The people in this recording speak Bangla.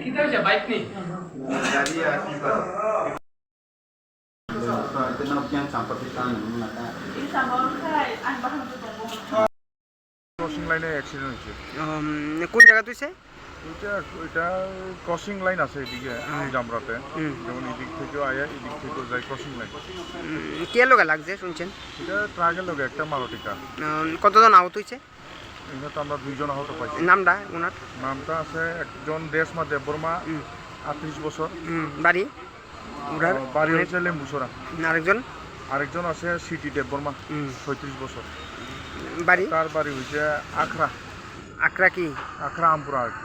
Kita udah baik nih. Jadi ya kita. Itu yang sampai kita mengatakan. Ini sama kayak bahan untuk crossing লাইনে অ্যাক্সিডেন্ট হয়েছে। কোন জায়গা তুইছে? এটা ক্রসিং লাইন আছে এদিকে জামরাতে, যেমন এদিক থেকেও আয়া এদিক থেকেও যায় ক্রসিং লাইন। কে লোকে লাগছে শুনছেন? এটা ট্রাকের লোক একটা মারুতি কার। কতজন আহত হয়েছে? এখানে তো আমরা 2 জন আহত পাইছি। নামটা ওনার? নামটা আছে একজন দেশমা দেববর্মা, 38 বছর। বাড়ি? বাড়ি হচ্ছে লেম্বুসরা। আরেকজন আছে সিটি দেববর্মা, 36 বছর। বাড়ি? তার বাড়ি হচ্ছে আখড়া। আখড়া কি? আখড়া আমপুরা আর কি।